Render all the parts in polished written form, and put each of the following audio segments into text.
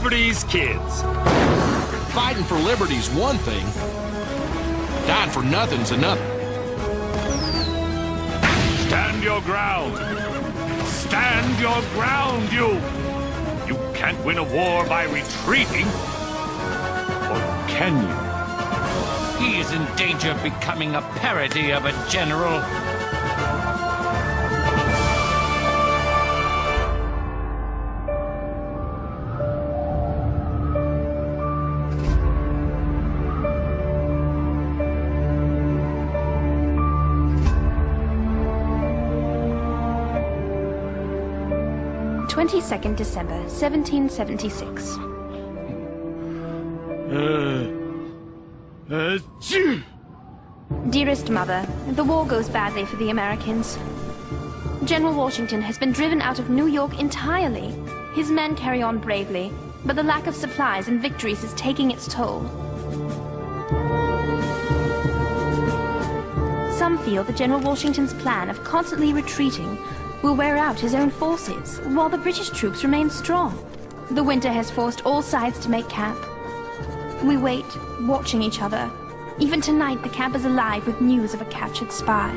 liberty's kids. Fighting for liberty's one thing. Dying for nothing's another. Stand your ground. Stand your ground, you! You can't win a war by retreating. Or can you? He is in danger of becoming a parody of a general. December 1776. Dearest Mother, the war goes badly for the Americans. General Washington has been driven out of New York entirely. His men carry on bravely, but the lack of supplies and victories is taking its toll. Some feel that General Washington's plan of constantly retreating will wear out his own forces, while the British troops remain strong. The winter has forced all sides to make camp. We wait, watching each other. Even tonight, the camp is alive with news of a captured spy.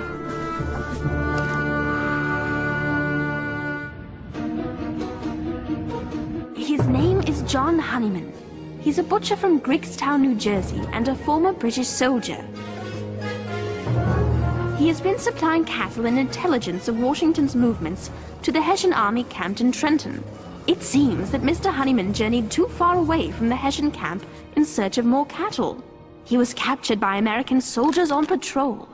His name is John Honeyman. He's a butcher from Griggstown, New Jersey, and a former British soldier. He has been supplying cattle and intelligence of Washington's movements to the Hessian army camped in Trenton. It seems that Mr. Honeyman journeyed too far away from the Hessian camp in search of more cattle. He was captured by American soldiers on patrol.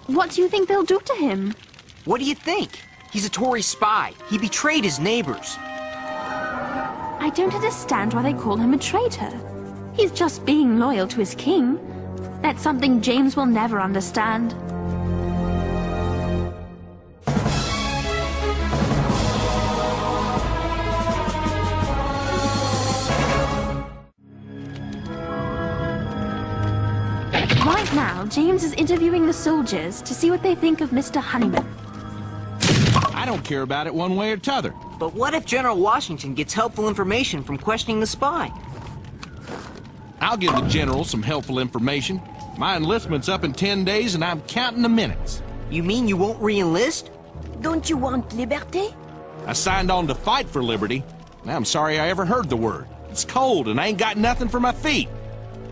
What do you think they'll do to him? What do you think? He's a Tory spy. He betrayed his neighbors. I don't understand why they call him a traitor. He's just being loyal to his king. That's something James will never understand. Right now, James is interviewing the soldiers to see what they think of Mr. Honeyman. I don't care about it one way or t'other. But what if General Washington gets helpful information from questioning the spy? I'll give the general some helpful information. My enlistment's up in 10 days and I'm counting the minutes. You mean you won't re-enlist? Don't you want liberté? I signed on to fight for liberty. I'm sorry I ever heard the word. It's cold and I ain't got nothing for my feet.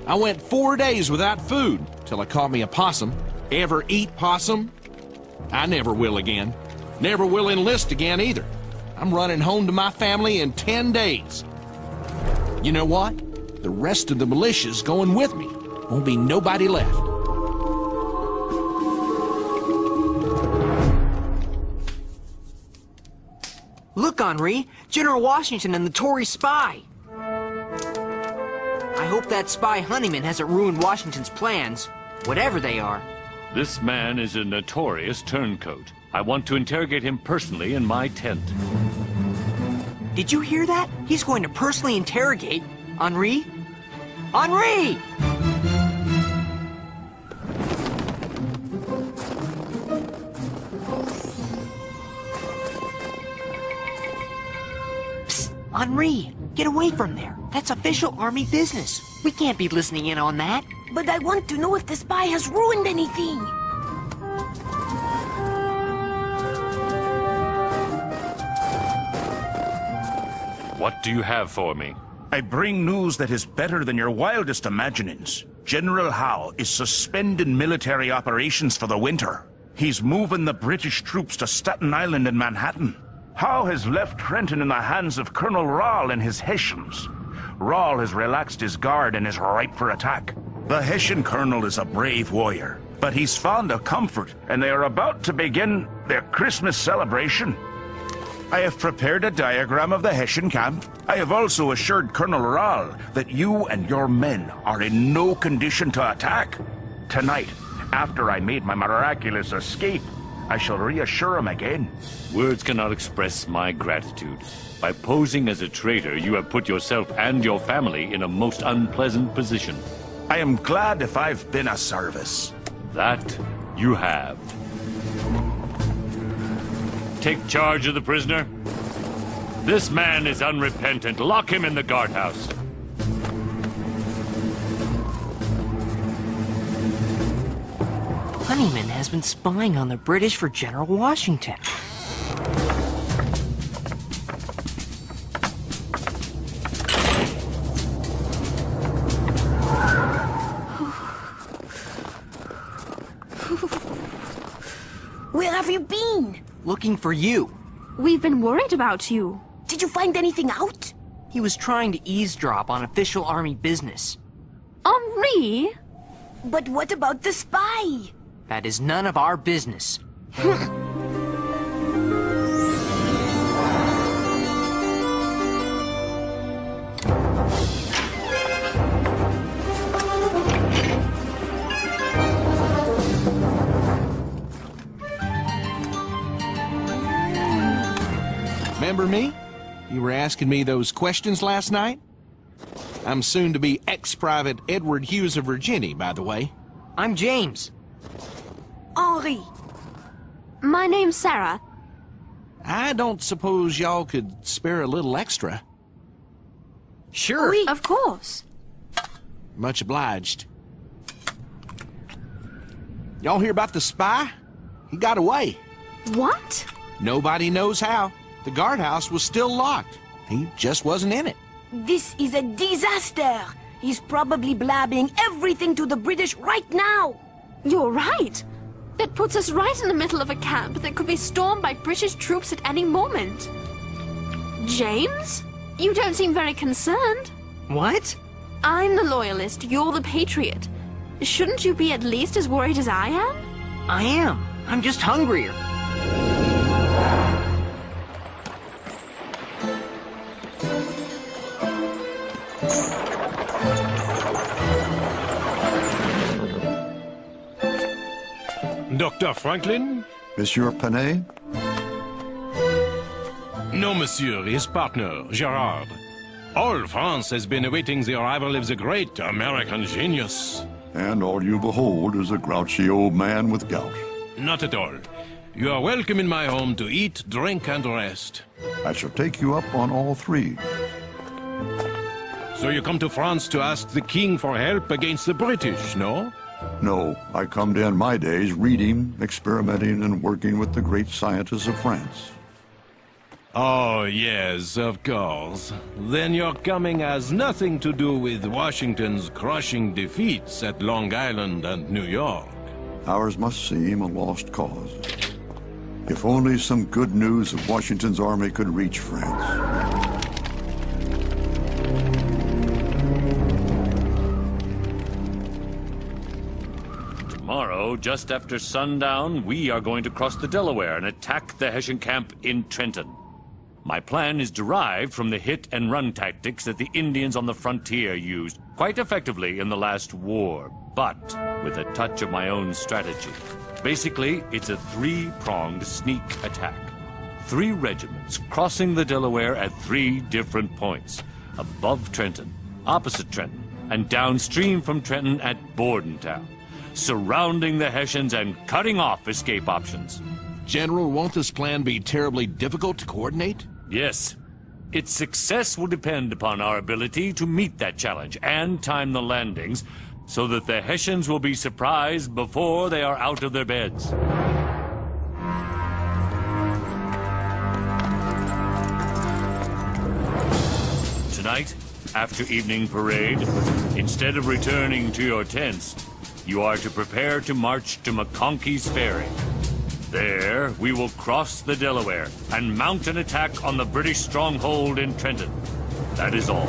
I went 4 days without food till I caught me a possum. Ever eat possum? I never will again. Never will enlist again either. I'm running home to my family in 10 days. You know what? The rest of the militia's going with me. Won't be nobody left. Look, Henri, General Washington and the Tory spy. I hope that spy Honeyman hasn't ruined Washington's plans, whatever they are. This man is a notorious turncoat. I want to interrogate him personally in my tent. Did you hear that? He's going to personally interrogate Henri. Henri! Psst, Henri, get away from there. That's official army business. We can't be listening in on that. But I want to know if the spy has ruined anything. What do you have for me? I bring news that is better than your wildest imaginings. General Howe is suspending military operations for the winter. He's moving the British troops to Staten Island and Manhattan. Howe has left Trenton in the hands of Colonel Rall and his Hessians. Rall has relaxed his guard and is ripe for attack. The Hessian colonel is a brave warrior, but he's fond of comfort, and they are about to begin their Christmas celebration. I have prepared a diagram of the Hessian camp. I have also assured Colonel Rall that you and your men are in no condition to attack. Tonight, after I made my miraculous escape, I shall reassure him again. Words cannot express my gratitude. By posing as a traitor, you have put yourself and your family in a most unpleasant position. I am glad if I've been of service. That you have. take charge of the prisoner? This man is unrepentant. Lock him in the guardhouse. Honeyman has been spying on the British for General Washington. Where have you been? Looking for you. We've been worried about you. Did you find anything out? He was trying to eavesdrop on official army business. Henri? But what about the spy? That is none of our business. Remember me? You were asking me those questions last night? I'm soon to be ex-private Edward Hughes of Virginia, by the way. I'm James. Henri. My name's Sarah. I don't suppose y'all could spare a little extra. Sure. Oui. Of course. Much obliged. Y'all hear about the spy? He got away. What? Nobody knows how. The guardhouse was still locked. He just wasn't in it. This is a disaster. He's probably blabbing everything to the British right now. You're right. That puts us right in the middle of a camp that could be stormed by British troops at any moment. James? You don't seem very concerned. What? I'm the loyalist, you're the patriot. Shouldn't you be at least as worried as I am? I am. I'm just hungrier. Dr. Franklin? Monsieur Panay? No, monsieur, his partner, Gerard. All France has been awaiting the arrival of the great American genius. And all you behold is a grouchy old man with gout. Not at all. You are welcome in my home to eat, drink, and rest. I shall take you up on all three. So you come to France to ask the king for help against the British, no? No, I come to end my days reading, experimenting, and working with the great scientists of France. Oh, yes, of course. Then your coming has nothing to do with Washington's crushing defeats at Long Island and New York. Ours must seem a lost cause. If only some good news of Washington's army could reach France. Tomorrow, just after sundown, we are going to cross the Delaware and attack the Hessian camp in Trenton. My plan is derived from the hit-and-run tactics that the Indians on the frontier used quite effectively in the last war, but with a touch of my own strategy. Basically, it's a three-pronged sneak attack. 3 regiments crossing the Delaware at 3 different points. Above Trenton, opposite Trenton, and downstream from Trenton at Bordentown. Surrounding the Hessians and cutting off escape options. General, won't this plan be terribly difficult to coordinate? Yes. Its success will depend upon our ability to meet that challenge and time the landings so that the Hessians will be surprised before they are out of their beds. Tonight, after evening parade, instead of returning to your tents, you are to prepare to march to McConkey's Ferry. There, we will cross the Delaware and mount an attack on the British stronghold in Trenton. That is all.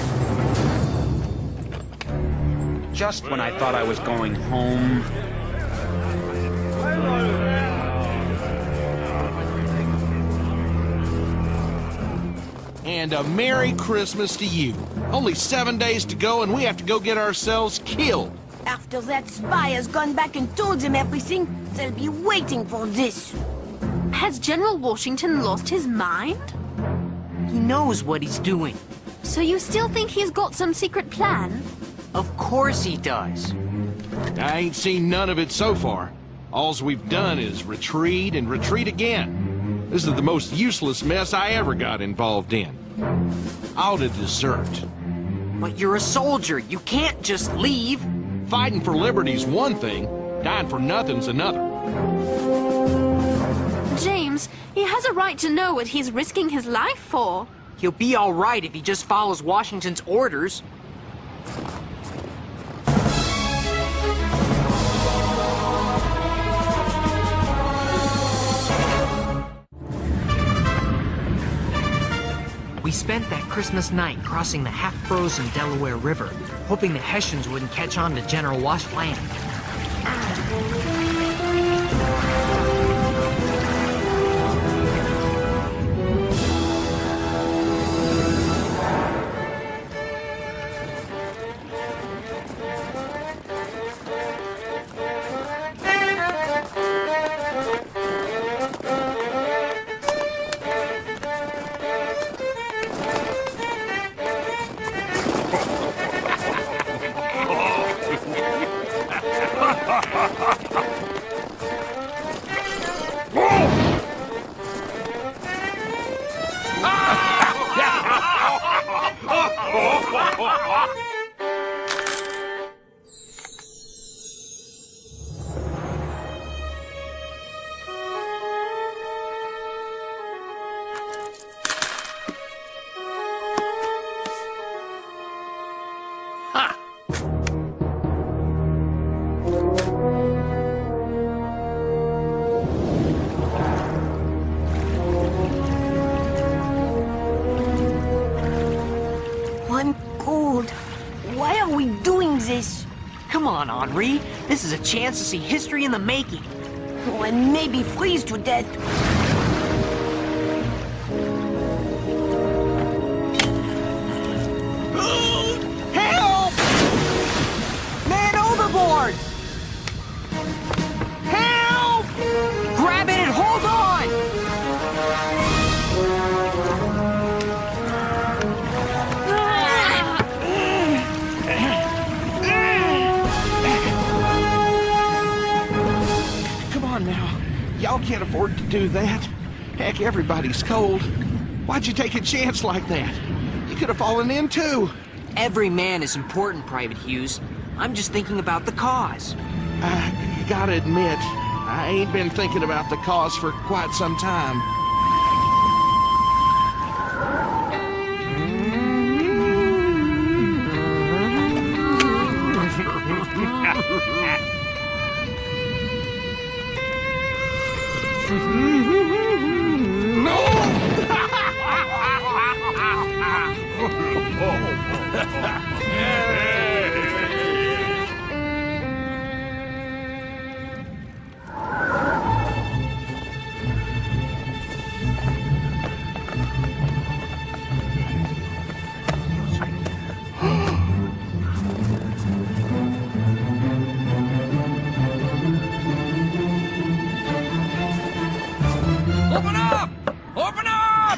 Just when I thought I was going home. And a Merry Christmas to you. Only 7 days to go and we have to go get ourselves killed. After that spy has gone back and told them everything, they'll be waiting for this. Has General Washington lost his mind? He knows what he's doing. So you still think he's got some secret plan? Of course he does. I ain't seen none of it so far. Alls we've done is retreat and retreat again. This is the most useless mess I ever got involved in. All to desert. But you're a soldier. You can't just leave. Fighting for liberty's one thing, dying for nothing's another. James, he has a right to know what he's risking his life for. He'll be all right if he just follows Washington's orders. We spent that Christmas night crossing the half-frozen Delaware River, hoping the Hessians wouldn't catch on to General Wash's plan. I'm cold. Why are we doing this? Come on, Henri. This is a chance to see history in the making. Oh, and maybe freeze to death. Help! Man overboard! Help! Grab it and hold on! Come on now. Y'all can't afford to do that. Heck, everybody's cold. Why'd you take a chance like that? You could have fallen in too. Every man is important, Private Hughes. I'm just thinking about the cause. I gotta admit, I ain't been thinking about the cause for quite some time. Open up! Open up!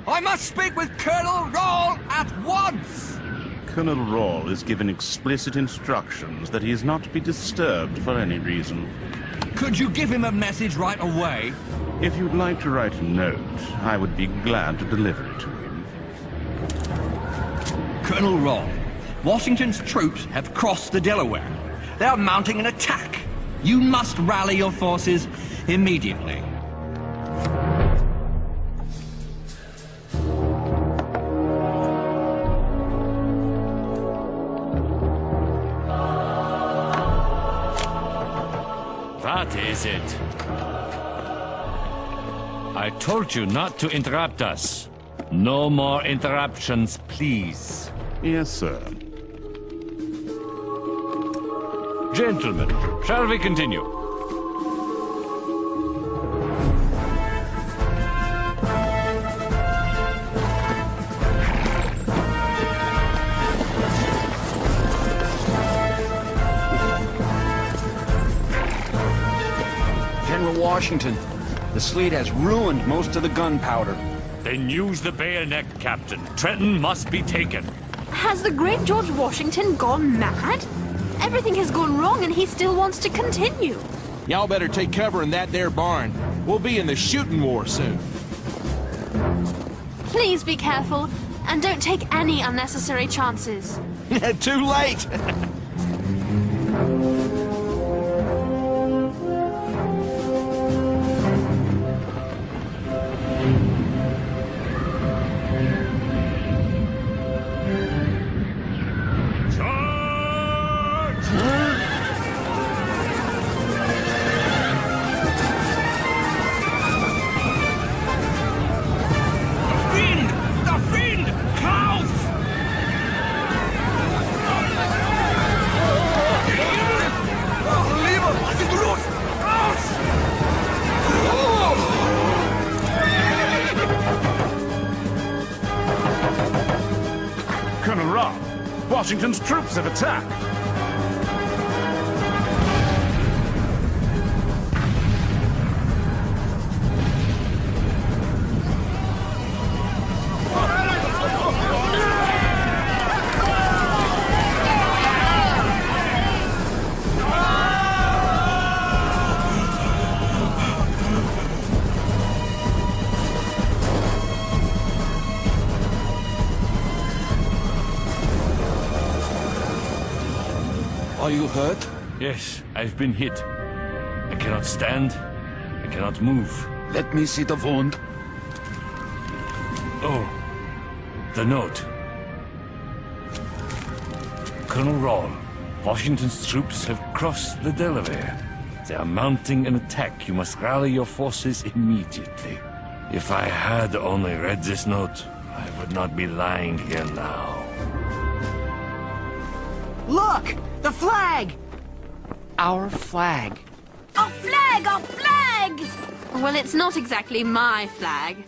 I must speak with Colonel Rawl at once! Colonel Rawl is given explicit instructions that he is not to be disturbed for any reason. Could you give him a message right away? If you'd like to write a note, I would be glad to deliver it to him. Colonel Rawl, Washington's troops have crossed the Delaware. They are mounting an attack. You must rally your forces immediately. That is it. I told you not to interrupt us. No more interruptions, please. Yes, sir. Gentlemen, shall we continue? General Washington, the sleet has ruined most of the gunpowder. Then use the bayonet, Captain. Trenton must be taken. Has the great George Washington gone mad? Everything has gone wrong and he still wants to continue. Y'all better take cover in that there barn. We'll be in the shooting war soon. Please be careful, and don't take any unnecessary chances. Too late! Colonel Robb, Washington's troops have attacked. Are you hurt? Yes, I've been hit. I cannot stand. I cannot move. Let me see the wound. Oh, the note. Colonel Rawl, Washington's troops have crossed the Delaware. They are mounting an attack. You must rally your forces immediately. If I had only read this note, I would not be lying here now. Look! The flag! Our flag. Our flag! Our flag! Well, it's not exactly my flag.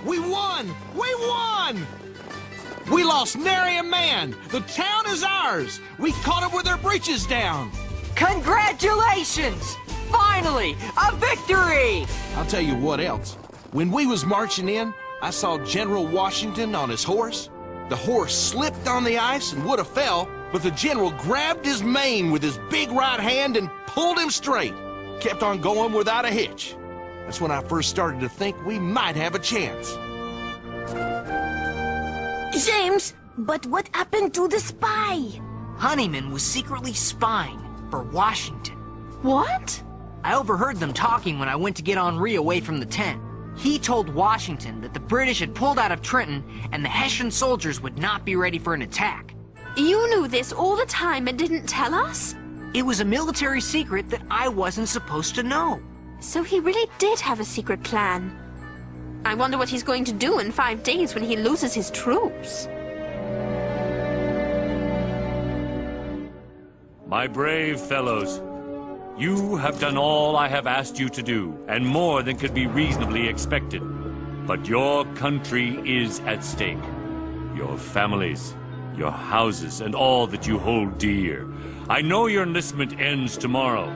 We won! We won! We lost nary a man! The town is ours! We caught them with their breeches down! Congratulations! Finally, a victory! I'll tell you what else. When we was marching in, I saw General Washington on his horse. The horse slipped on the ice and would have fell, but the general grabbed his mane with his big right hand and pulled him straight. Kept on going without a hitch. That's when I first started to think we might have a chance. James, but what happened to the spy? Honeyman was secretly spying for Washington. What? I overheard them talking when I went to get Henri away from the tent. He told Washington that the British had pulled out of Trenton and the Hessian soldiers would not be ready for an attack. You knew this all the time and didn't tell us? It was a military secret that I wasn't supposed to know. So he really did have a secret plan. I wonder what he's going to do in 5 days when he loses his troops. My brave fellows, you have done all I have asked you to do, and more than could be reasonably expected. But your country is at stake. Your families, your houses, and all that you hold dear. I know your enlistment ends tomorrow.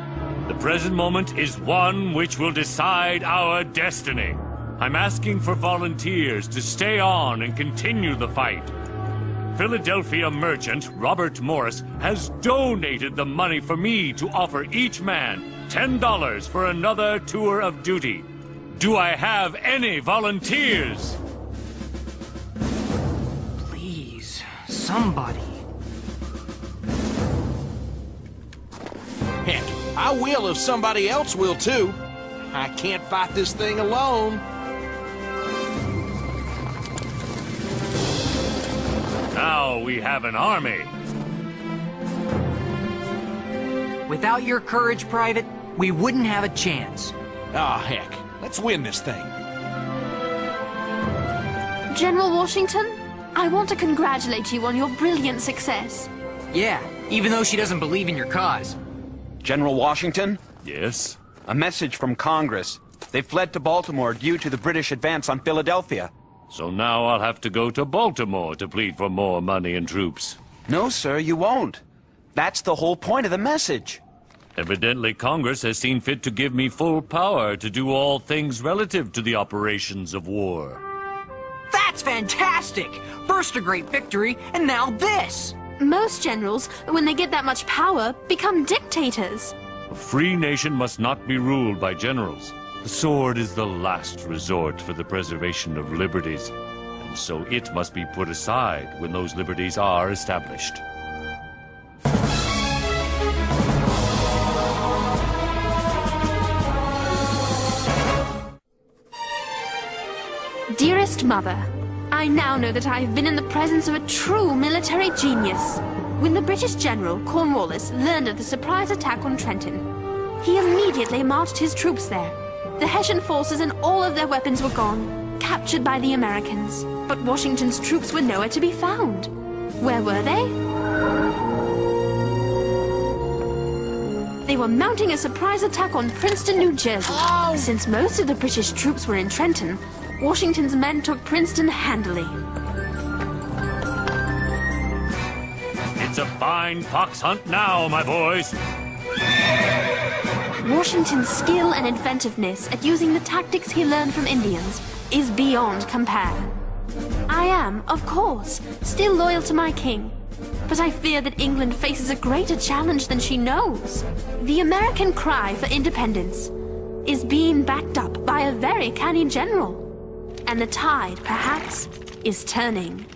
The present moment is one which will decide our destiny. I'm asking for volunteers to stay on and continue the fight. Philadelphia merchant Robert Morris has donated the money for me to offer each man $10 for another tour of duty. Do I have any volunteers? Please, somebody. Heck, I will if somebody else will too. I can't fight this thing alone. Now we have an army. Without your courage, Private, we wouldn't have a chance. Ah, heck. Let's win this thing. General Washington, I want to congratulate you on your brilliant success. Yeah, even though she doesn't believe in your cause. General Washington? Yes? A message from Congress. They fled to Baltimore due to the British advance on Philadelphia. So now I'll have to go to Baltimore to plead for more money and troops. No, sir, you won't. That's the whole point of the message. Evidently, Congress has seen fit to give me full power to do all things relative to the operations of war. That's fantastic! First a great victory, and now this! Most generals, when they get that much power, become dictators. A free nation must not be ruled by generals. The sword is the last resort for the preservation of liberties, and so it must be put aside when those liberties are established. Dearest Mother, I now know that I have been in the presence of a true military genius. When the British General, Cornwallis, learned of the surprise attack on Trenton, he immediately marched his troops there. The Hessian forces and all of their weapons were gone, captured by the Americans. But Washington's troops were nowhere to be found. Where were they? They were mounting a surprise attack on Princeton, New Jersey. Since most of the British troops were in Trenton, Washington's men took Princeton handily. It's a fine fox hunt now, my boys. Washington's skill and inventiveness at using the tactics he learned from Indians is beyond compare. I am, of course, still loyal to my king, but I fear that England faces a greater challenge than she knows. The American cry for independence is being backed up by a very canny general, and the tide, perhaps, is turning.